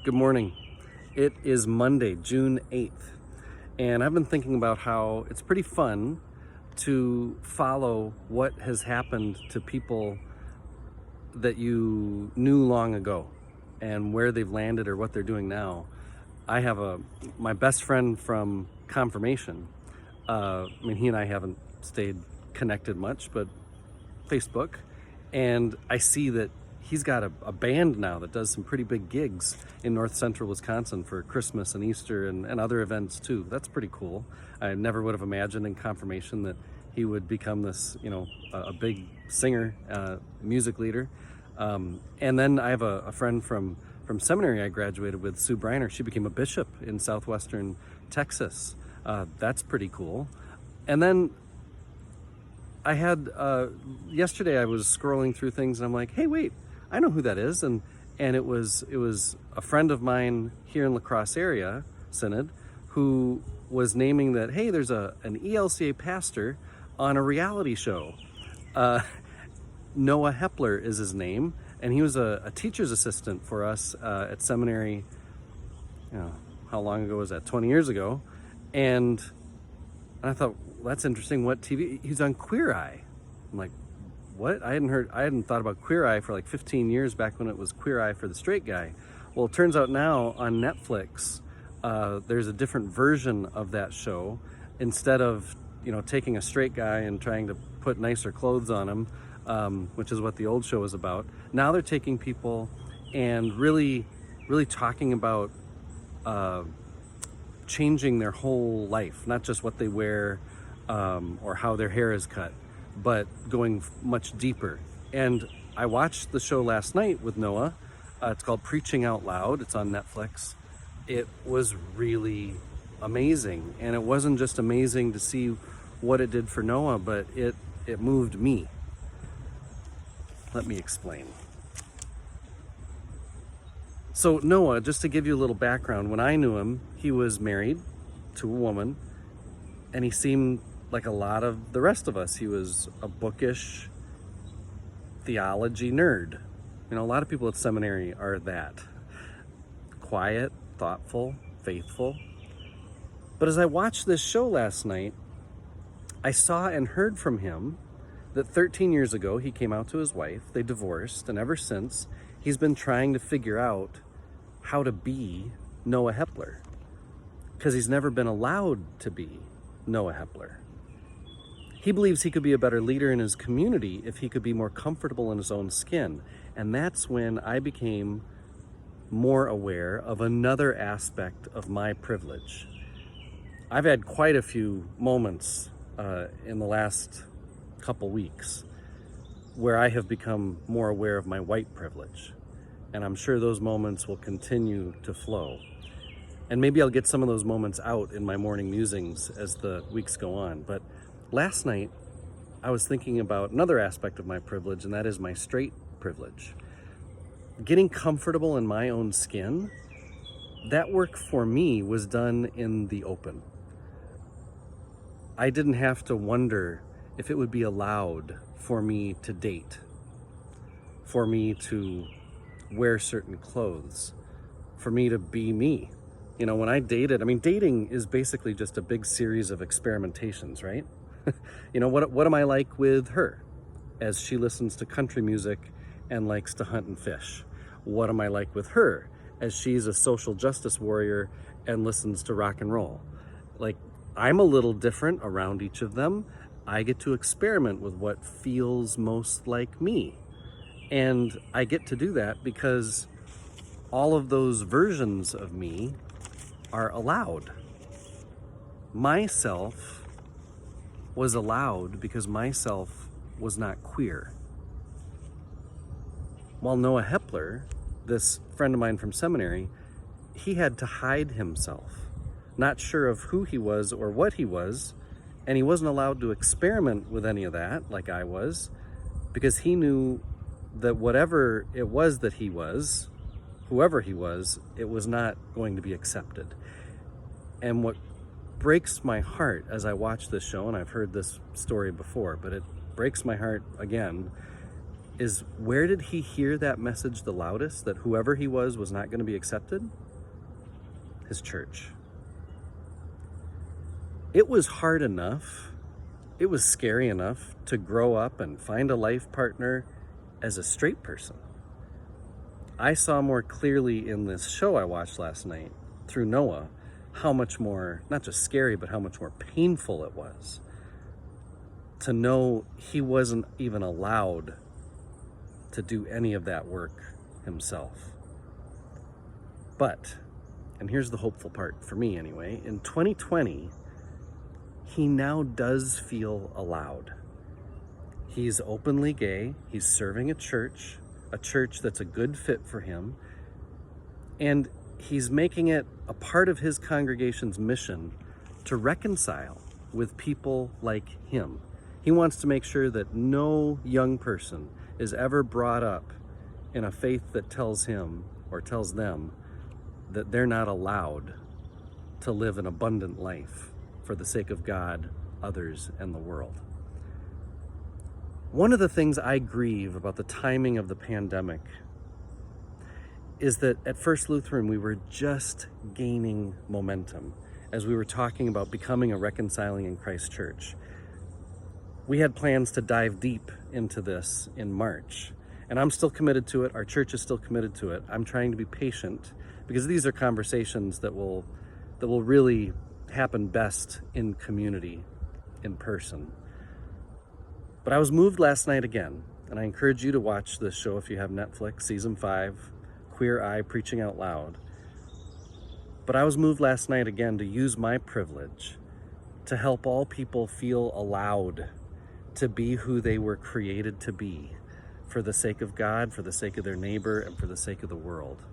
Good morning. It is Monday, June 8th, and I've been thinking about how it's pretty fun to follow what has happened to people that you knew long ago and where they've landed or what they're doing now. I have my best friend from confirmation. He and I haven't stayed connected much, but Facebook, and I see that he's got a band now that does some pretty big gigs in north central Wisconsin for Christmas and Easter and other events too. That's pretty cool. I never would have imagined in confirmation that he would become this, a big singer, music leader. And then I have a friend from seminary I graduated with, Sue Briner. She became a bishop in southwestern Texas. That's pretty cool. And then I had yesterday I was scrolling through things and I'm like, hey, wait, I know who that is, and it was a friend of mine here in La Crosse area, Synod, who was naming that, hey, there's an ELCA pastor on a reality show. Noah Hepler is his name, and he was a teacher's assistant for us at seminary. How long ago was that? 20 years ago, and I thought, well, that's interesting. What TV? He's on Queer Eye. I'm like, what? I hadn't thought about Queer Eye for like 15 years back when it was Queer Eye for the straight guy. Well, it turns out now on Netflix, there's a different version of that show. Instead of, taking a straight guy and trying to put nicer clothes on him, which is what the old show was about, now they're taking people and really, really talking about changing their whole life, not just what they wear or how their hair is cut, but going much deeper. And I watched the show last night with Noah. It's called Preaching Out Loud. It's on Netflix. It was really amazing. And it wasn't just amazing to see what it did for Noah, but it moved me. Let me explain. So Noah, just to give you a little background, when I knew him, he was married to a woman, and he seemed like a lot of the rest of us. He was a bookish theology nerd. A lot of people at seminary are that. Quiet, thoughtful, faithful. But as I watched this show last night, I saw and heard from him that 13 years ago he came out to his wife, they divorced, and ever since he's been trying to figure out how to be Noah Hepler, because he's never been allowed to be Noah Hepler. He believes he could be a better leader in his community if he could be more comfortable in his own skin. And that's when I became more aware of another aspect of my privilege. I've had quite a few moments in the last couple weeks where I have become more aware of my white privilege. And I'm sure those moments will continue to flow. And maybe I'll get some of those moments out in my morning musings as the weeks go on. But last night, I was thinking about another aspect of my privilege, and that is my straight privilege. Getting comfortable in my own skin, that work for me was done in the open. I didn't have to wonder if it would be allowed for me to date, for me to wear certain clothes, for me to be me. When I dated, dating is basically just a big series of experimentations, right? What am I like with her as she listens to country music and likes to hunt and fish? What am I like with her as she's a social justice warrior and listens to rock and roll? I'm a little different around each of them. I get to experiment with what feels most like me. And I get to do that because all of those versions of me are allowed. Myself was allowed because myself was not queer. While Noah Hepler, this friend of mine from seminary, he had to hide himself, not sure of who he was or what he was, and he wasn't allowed to experiment with any of that like I was, because he knew that whatever it was that he was, whoever he was, it was not going to be accepted. And what breaks my heart as I watch this show, and I've heard this story before, but it breaks my heart again, is, where did he hear that message the loudest, that whoever he was not going to be accepted? His church. It was hard enough, it was scary enough to grow up and find a life partner as a straight person. I saw more clearly in this show I watched last night through Noah how much more, not just scary, but how much more painful it was to know he wasn't even allowed to do any of that work himself. But, and here's the hopeful part for me anyway, in 2020, he now does feel allowed. He's openly gay, he's serving a church that's a good fit for him, and he's making it a part of his congregation's mission to reconcile with people like him. He wants to make sure that no young person is ever brought up in a faith that tells him or tells them that they're not allowed to live an abundant life for the sake of God, others, and the world. One of the things I grieve about the timing of the pandemic is that at First Lutheran, we were just gaining momentum as we were talking about becoming a reconciling in Christ church. We had plans to dive deep into this in March, and I'm still committed to it. Our church is still committed to it. I'm trying to be patient because these are conversations that will really happen best in community, in person. But I was moved last night again, and I encourage you to watch this show if you have Netflix, season 5, Queer Eye Preaching Out Loud. But I was moved last night again to use my privilege to help all people feel allowed to be who they were created to be for the sake of God, for the sake of their neighbor, and for the sake of the world.